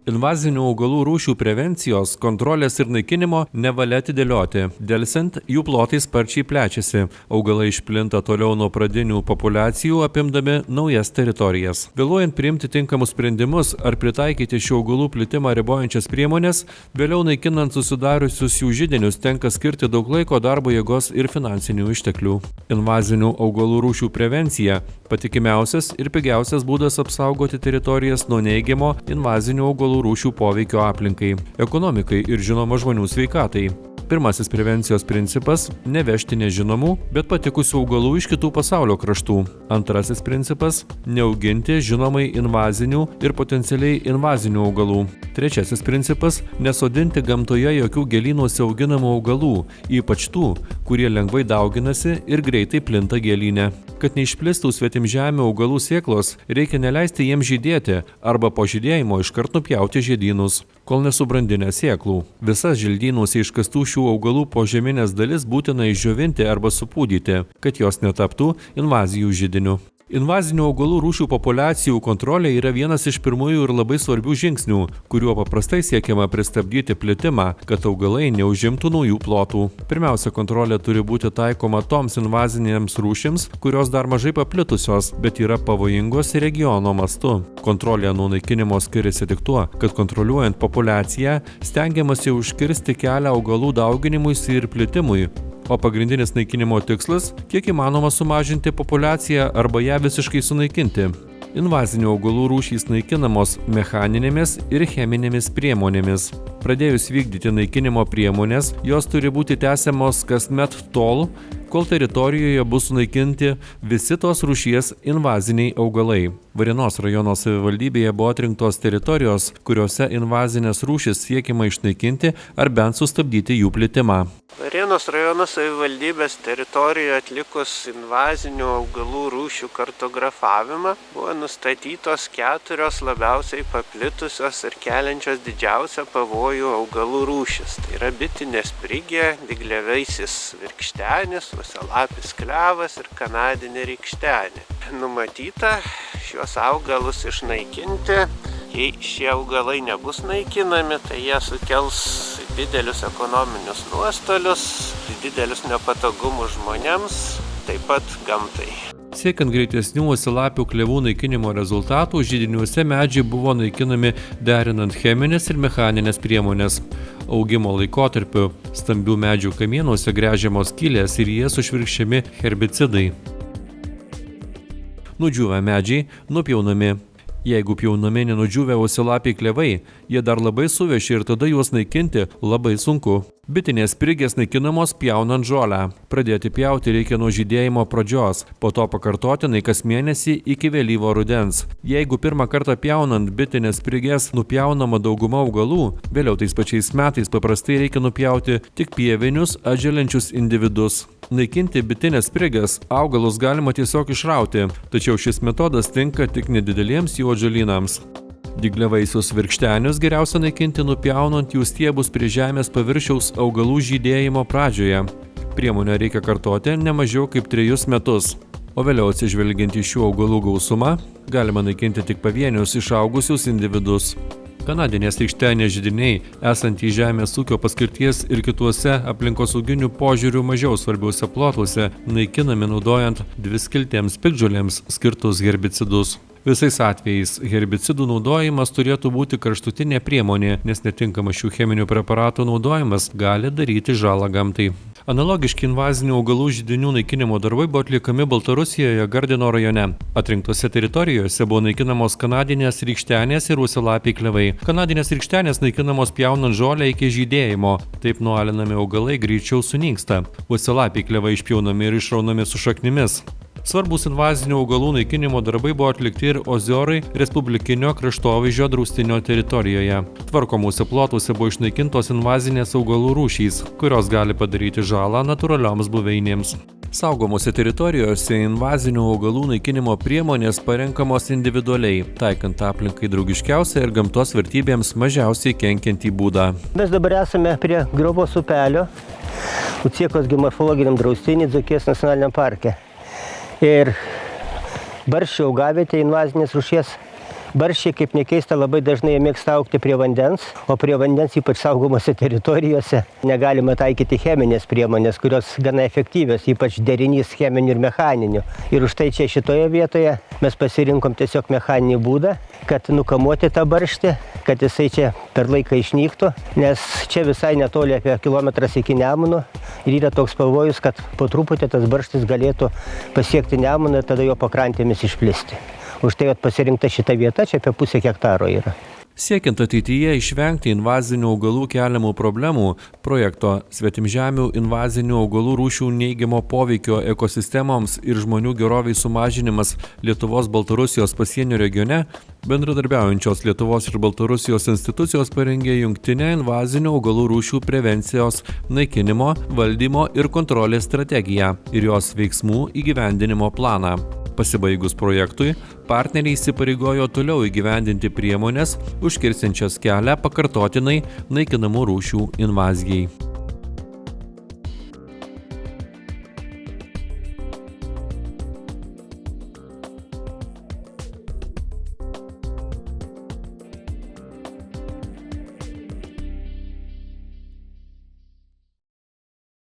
Invazinių augalų rūšių prevencijos, kontrolės ir naikinimo nevalia atidėlioti. Delsiant, jų plotai sparčiai plečiasi. Augalai išplinta toliau nuo pradinių populiacijų, apimdami naujas teritorijas. Vėluojant priimti tinkamus sprendimus ar pritaikyti šių augalų plitimą ribojančias priemonės, vėliau naikinant susidariusius jų židinius tenka skirti daug laiko, darbo jėgos ir finansinių išteklių. Invazinių augalų rūšių prevencija – patikimiausias ir pigiausias būdas apsaugoti teritorijas nuo neigiamo invazinių augalų rūšių poveikio aplinkai, ekonomikai ir žinoma žmonių sveikatai. Pirmasis prevencijos principas – nevežti nežinomų, bet patikusių augalų iš kitų pasaulio kraštų. Antrasis principas – neauginti žinomai invazinių ir potencialiai invazinių augalų. Trečiasis principas – nesodinti gamtoje jokių gėlynuose auginamų augalų, ypač tų, kurie lengvai dauginasi ir greitai plinta gėlyne. Kad neišplistų svetimžemių augalų sėklos, reikia neleisti jiems žydėti arba po žydėjimo iškart nupjauti žiedynus, kol nesubrandinę sėklų. Visas želdynuose iškastų šių augalų požeminės dalis būtina išdžiovinti arba supūdyti, kad jos netaptų invazijų židiniu. Invazinių augalų rūšių populiacijų kontrolė yra vienas iš pirmųjų ir labai svarbių žingsnių, kuriuo paprastai siekiama pristabdyti plitimą, kad augalai neužimtų naujų plotų. Pirmiausia, kontrolė turi būti taikoma toms invazinėms rūšims, kurios dar mažai paplitusios, bet yra pavojingos regiono mastu. Kontrolė nuo naikinimo skiriasi tik tuo, kad kontroliuojant populiaciją, stengiamasi užkirsti kelią augalų dauginimuisi ir plitimui. O pagrindinis naikinimo tikslas – kiek įmanoma sumažinti populiaciją arba ją visiškai sunaikinti. Invazinių augalų rūšys naikinamos mechaninėmis ir cheminėmis priemonėmis. Pradėjus vykdyti naikinimo priemonės, jos turi būti tęsiamos kasmet tol, kol teritorijoje bus sunaikinti visi tos rūšies invaziniai augalai. Varėnos rajono savivaldybėje buvo atrinktos teritorijos, kuriuose invazinės rūšis siekiama išnaikinti ar bent sustabdyti jų plitimą. Varėnos rajono savivaldybės teritorijoje atlikus invazinių augalų rūšių kartografavimą buvo nustatytos 4 labiausiai paplitusios ir keliančios didžiausią pavojų augalų rūšis. Tai yra bitinė sprigė, dygliaveisis virkštenis, uosialapis klevas ir kanadinė rykštenė. Numatyta šiuos augalus išnaikinti. Jei šie augalai nebus naikinami, tai jie sukels didelius ekonominius nuostolius, didelius nepatogumus žmonėms, taip pat gamtai. Siekiant greitesnių uosialapių klevų naikinimo rezultatų, židiniuose medžiai buvo naikinami derinant cheminės ir mechaninės priemonės. Augimo laikotarpiu stambių medžių kamienuose gręžiamos skylės ir jie sušvirkščiami herbicidai. Nudžiūvę medžiai nupjaunami. Jeigu pjaunami nenudžiūvę uosialapiai klevai, jie dar labai suveši ir tada juos naikinti labai sunku. Bitinės sprigės naikinamos pjaunant žolę. Pradėti pjauti reikia nuo žydėjimo pradžios, po to pakartotinai kas mėnesį iki vėlyvo rudens. Jeigu pirmą kartą pjaunant bitinės sprigės nupjaunama dauguma augalų, vėliau tais pačiais metais paprastai reikia nupjauti tik pievinius atželenčius individus. Naikinti bitinės sprigės augalus galima tiesiog išrauti, tačiau šis metodas tinka tik nedideliems jų atžalynams. Dygliavaisius virkštenius geriausia naikinti nupjaunant jų stiebus prie žemės paviršiaus augalų žydėjimo pradžioje. Priemonę reikia kartoti ne mažiau kaip 3 metus. O vėliau atsižvelgiant į šių augalų gausumą, galima naikinti tik pavienius išaugusius individus. Kanadinės rykštenės židiniai, esantys žemės ūkio paskirties ir kituose aplinkosauginių požiūrių mažiau svarbiuose plotuose, naikinami naudojant dviskiltėms piktžolėms skirtus herbicidus. Visais atvejais herbicidų naudojimas turėtų būti kraštutinė priemonė, nes netinkamas šių cheminių preparatų naudojimas gali daryti žalą gamtai. Analogiški invazinių augalų židinių naikinimo darbai buvo atliekami Baltarusijoje Gardino rajone. Atrinktose teritorijose buvo naikinamos kanadinės rykštenės ir uosialapiai klevai. Kanadinės rykštenės naikinamos pjaunant žolę iki žydėjimo. Taip nualinami augalai greičiau sunyksta. Uosialapiai klevai išpjaunami ir išraunami su šaknimis. Svarbus invazinių augalų naikinimo darbai buvo atlikti ir Oziorai Respublikinio kraštovaizdžio draustinio teritorijoje. Tvarkomuose plotuose buvo išnaikintos invazinės augalų rūšys, kurios gali padaryti žalą natūralioms buveinėms. Saugomose teritorijose invazinių augalų naikinimo priemonės parenkamos individualiai, taikant aplinkai draugiškiausią ir gamtos vertybėms mažiausiai kenkiantį būdą. Mes dabar esame prie Griovos upelio, Uciekos geomorfologiniam draustinį Dzūkijos nacionaliniam parke. Ir barščių augavietė invazinės rūšies Barščiai, kaip nekeista, labai dažnai mėgsta augti prie vandens, o prie vandens, ypač saugomose teritorijose, negalima taikyti cheminės priemonės, kurios gana efektyvios, ypač derinys cheminių ir mechaninių. Ir už tai čia šitoje vietoje mes pasirinkom tiesiog mechaninį būdą, kad nukamuoti tą barštį, kad jisai čia per laiką išnyktų, nes čia visai netoli apie kilometras iki Nemuno ir yra toks pavojus, kad po truputį tas barštis galėtų pasiekti Nemuną ir tada jo pakrantėmis išplisti. Už tai pasirinkta šita vieta, čia apie 0,5 hektaro yra. Siekiant ateityje išvengti invazinių augalų keliamų problemų, projekto svetimžemių invazinių augalų rūšių neigiamo poveikio ekosistemoms ir žmonių geroviai sumažinimas Lietuvos-Baltarusijos pasienio regione, bendradarbiaujančios Lietuvos ir Baltarusijos institucijos parengė jungtinę invazinių augalų rūšių prevencijos, naikinimo, valdymo ir kontrolės strategiją ir jos veiksmų įgyvendinimo planą. Pasibaigus projektui, partneriai įsipareigojo toliau įgyvendinti priemones, užkirsiančias kelią pakartotinai naikinamų rūšių invazijai.